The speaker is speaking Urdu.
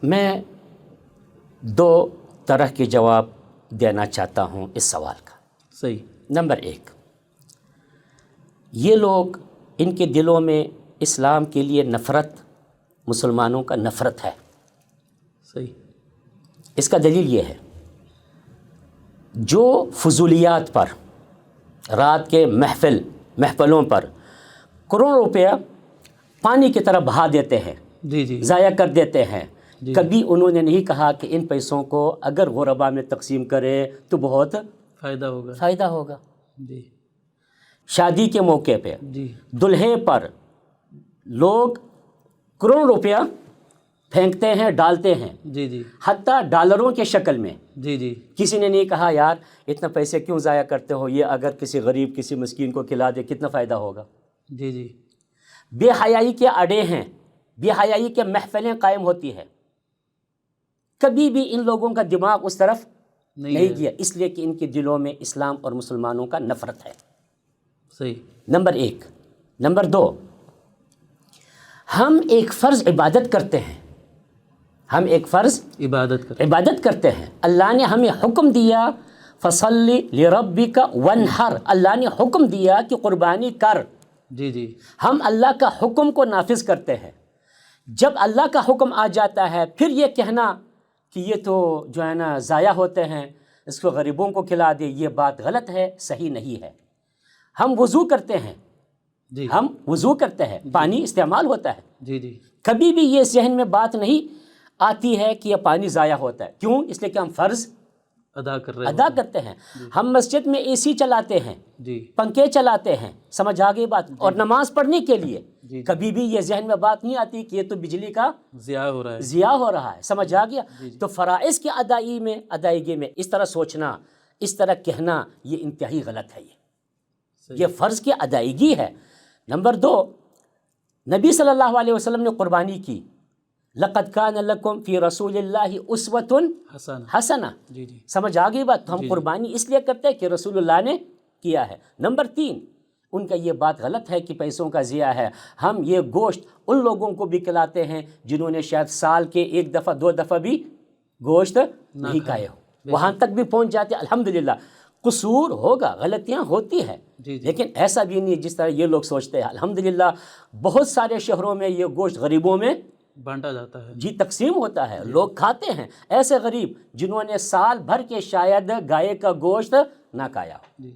میں دو طرح کے جواب دینا چاہتا ہوں اس سوال کا۔ صحیح۔ نمبر ایک، یہ لوگ، ان کے دلوں میں اسلام کے لیے نفرت، مسلمانوں کا نفرت ہے۔ صحیح۔ اس کا دلیل یہ ہے، جو فضولیات پر، رات کے محفلوں پر کروڑوں روپیہ پانی کی طرح بہا دیتے ہیں، جی جی، ضائع کر دیتے ہیں، جی، کبھی انہوں نے نہیں کہا کہ ان پیسوں کو اگر غربا میں تقسیم کرے تو بہت فائدہ ہوگا۔ جی شادی کے موقع پہ جی دلہے پر لوگ کروڑ روپیہ پھینکتے ہیں، ڈالتے ہیں، جی جی حتیٰ ڈالروں کے شکل میں۔ جی جی کسی نے نہیں کہا یار اتنا پیسے کیوں ضائع کرتے ہو، یہ اگر کسی غریب کسی مسکین کو کھلا دے کتنا فائدہ ہوگا۔ جی جی، بے حیائی کے اڈے ہیں، بے حیائی کے محفلیں قائم ہوتی ہے، کبھی بھی ان لوگوں کا دماغ اس طرف نہیں گیا، اس لیے کہ ان کے دلوں میں اسلام اور مسلمانوں کا نفرت ہے۔ صحیح۔ نمبر ایک۔ نمبر دو، ہم ایک فرض عبادت کرتے ہیں، ہم ایک فرض عبادت کرتے ہیں۔ اللہ نے ہمیں حکم دیا فصلی لربک وانحر، اللہ نے حکم دیا کہ قربانی کر۔ جی جی، ہم اللہ کا حکم کو نافذ کرتے ہیں۔ جب اللہ کا حکم آ جاتا ہے پھر یہ کہنا کہ یہ تو جو ہے نا ضائع ہوتے ہیں، اس کو غریبوں کو کھلا دے، یہ بات غلط ہے، صحیح نہیں ہے۔ ہم وضو کرتے ہیں، جی ہم وضو کرتے ہیں، پانی استعمال ہوتا ہے، جی جی، کبھی بھی یہ ذہن میں بات نہیں آتی ہے کہ یہ پانی ضائع ہوتا ہے۔ کیوں؟ اس لیے کہ ہم فرض ادا کرتے ہیں۔ ہم مسجد میں اے سی چلاتے ہیں، جی پنکھے چلاتے ہیں، سمجھ آ گئی بات، اور نماز پڑھنے کے لیے جی، کبھی بھی یہ ذہن میں بات نہیں آتی کہ یہ تو بجلی کا ضیاع ہو رہا ہے، سمجھ آ گیا۔ تو فرائض کی ادائیگی میں اس طرح سوچنا، اس طرح کہنا، یہ انتہائی غلط ہے۔ یہ فرض کی ادائیگی ہے۔ نمبر دو، نبی صلی اللہ علیہ وسلم نے قربانی کی، لقد کان لکم فی رسول اللہ اسوۃ حسنہ، جی جی، سمجھ آ گئی بات۔ تو ہم قربانی اس لیے کرتے ہیں کہ رسول اللہ نے کیا ہے۔ نمبر تین، ان کا یہ بات غلط ہے کہ پیسوں کا ضیاع ہے۔ ہم یہ گوشت ان لوگوں کو بھی کھلاتے ہیں جنہوں نے شاید سال کے ایک دفعہ دو دفعہ بھی گوشت نہیں کھائے ہو، وہاں تک بھی پہنچ جاتے۔ الحمدللہ، قصور ہوگا، غلطیاں ہوتی ہیں، لیکن ایسا بھی نہیں جس طرح یہ لوگ سوچتے ہیں۔ الحمدللہ بہت سارے شہروں میں یہ گوشت غریبوں میں بانٹا جاتا ہے، جی تقسیم ہوتا ہے، لوگ کھاتے ہیں۔ ایسے غریب جنہوں نے سال بھر کے شاید گائے کا گوشت نہ کھایا ہو۔